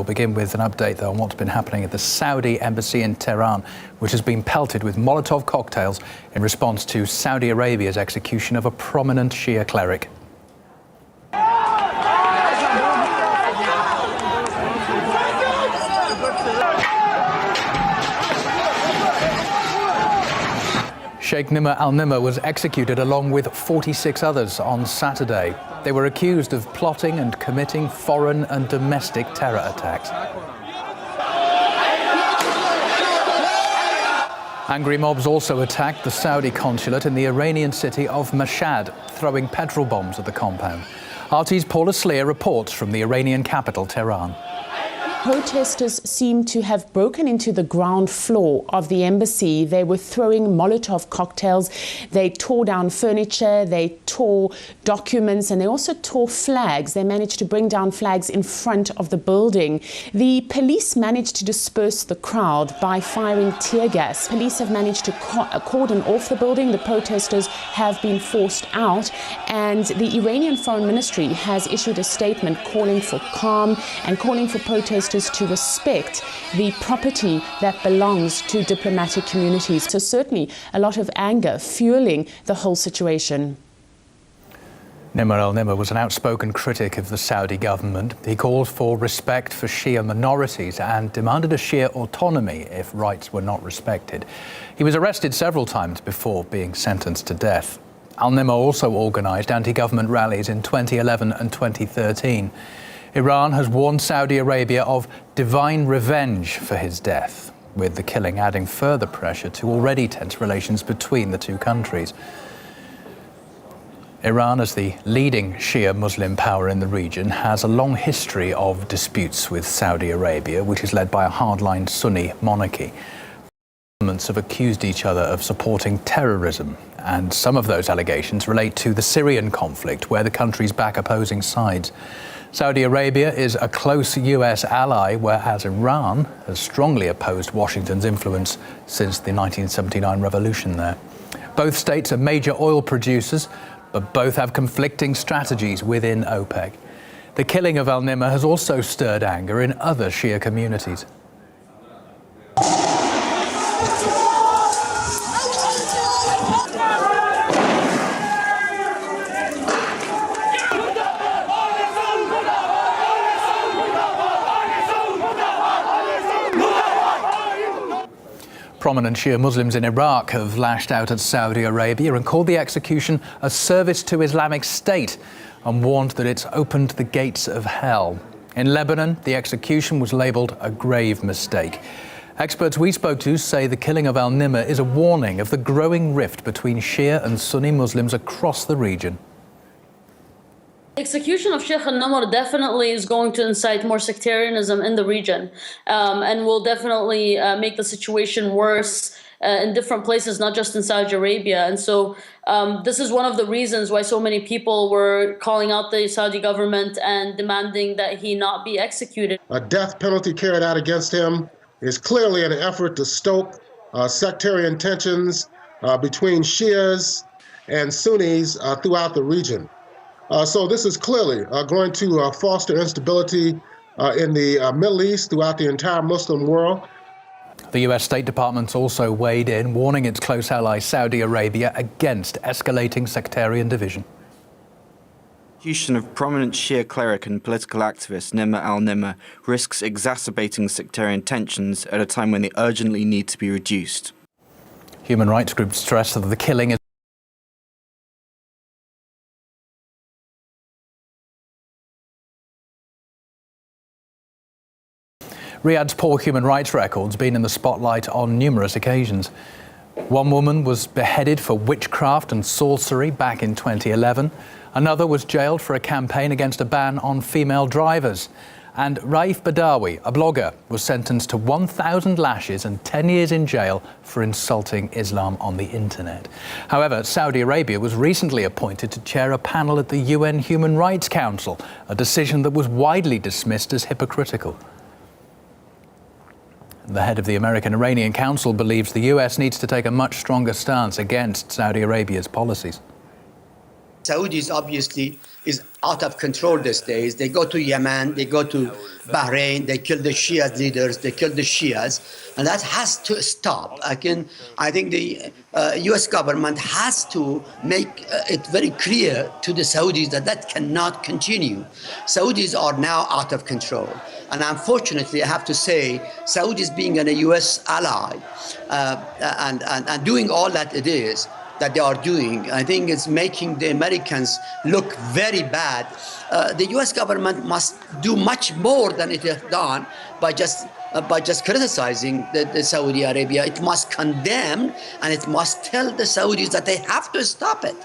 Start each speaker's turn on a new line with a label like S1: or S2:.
S1: We'll begin with an update, though, on what's been happening at the Saudi embassy in Tehran, which has been pelted with Molotov cocktails in response to Saudi Arabia's execution of a prominent Shia cleric. Sheikh Al-Nimr was executed along with 46 others on Saturday. They were accused of plotting and committing foreign and domestic terror attacks. Angry mobs also attacked the Saudi consulate in the Iranian city of Mashhad, throwing petrol bombs at the compound. RT's Paula Sleer reports from the Iranian capital, Tehran.
S2: Protesters seem to have broken into the ground floor of the embassy. They were throwing Molotov cocktails. They tore down furniture, they tore documents, and they also tore flags. They managed to bring down flags in front of the building. The police managed to disperse the crowd by firing tear gas. Police have managed to cordon off the building. The protesters have been forced out, and the Iranian Foreign Ministry has issued a statement calling for calm and calling for protesters to respect the property that belongs to diplomatic communities. So certainly a lot of anger fueling the whole situation.
S1: Al-Nimr was an outspoken critic of the Saudi government. He called for respect for Shia minorities and demanded a Shia autonomy if rights were not respected. He was arrested several times before being sentenced to death. Al-Nimr also organised anti-government rallies in 2011 and 2013. Iran has warned Saudi Arabia of divine revenge for his death, with the killing adding further pressure to already tense relations between the two countries. Iran, as the leading Shia Muslim power in the region, has a long history of disputes with Saudi Arabia, which is led by a hardline Sunni monarchy. Governments have accused each other of supporting terrorism, and some of those allegations relate to the Syrian conflict, where the countries back opposing sides. Saudi Arabia is a close US ally, whereas Iran has strongly opposed Washington's influence since the 1979 revolution there. Both states are major oil producers, but both have conflicting strategies within OPEC. The killing of Al-Nimr has also stirred anger in other Shia communities. Prominent Shia Muslims in Iraq have lashed out at Saudi Arabia and called the execution a service to Islamic State and warned that it's opened the gates of hell. In Lebanon, the execution was labelled a grave mistake. Experts we spoke to say the killing of Al-Nimr is a warning of the growing rift between Shia and Sunni Muslims across the region.
S3: The execution of Sheikh Al-Nimr definitely is going to incite more sectarianism in the region and will definitely make the situation worse in different places, not just in Saudi Arabia. And so this is one of the reasons why so many people were calling out the Saudi government and demanding that he not be executed.
S4: A death penalty carried out against him is clearly an effort to stoke sectarian tensions between Shias and Sunnis throughout the region. So this is clearly going to foster instability in the Middle East, throughout the entire Muslim world.
S1: The US State Department also weighed in, warning its close ally Saudi Arabia against escalating sectarian division.
S5: The execution of prominent Shia cleric and political activist Al-Nimr risks exacerbating sectarian tensions at a time when they urgently need to be reduced.
S1: Human rights groups stress that the killing is Riyadh's poor human rights record's been in the spotlight on numerous occasions. One woman was beheaded for witchcraft and sorcery back in 2011. Another was jailed for a campaign against a ban on female drivers. And Raif Badawi, a blogger, was sentenced to 1,000 lashes and 10 years in jail for insulting Islam on the internet. However, Saudi Arabia was recently appointed to chair a panel at the UN Human Rights Council, a decision that was widely dismissed as hypocritical. The head of the American-Iranian Council believes the US needs to take a much stronger stance against Saudi Arabia's policies.
S6: Saudis obviously is out of control these days. They go to Yemen, they go to Bahrain, they kill the Shia leaders, they kill the Shias, and that has to stop. I think the U.S. government has to make it very clear to the Saudis that that cannot continue. Saudis are now out of control. And unfortunately, I have to say, Saudis being a U.S. ally and doing all that it is, that they are doing, I think it's making the Americans look very bad. The U.S. government must do much more than it has done by just criticizing the Saudi Arabia. It must condemn and it must tell the Saudis that they have to stop it.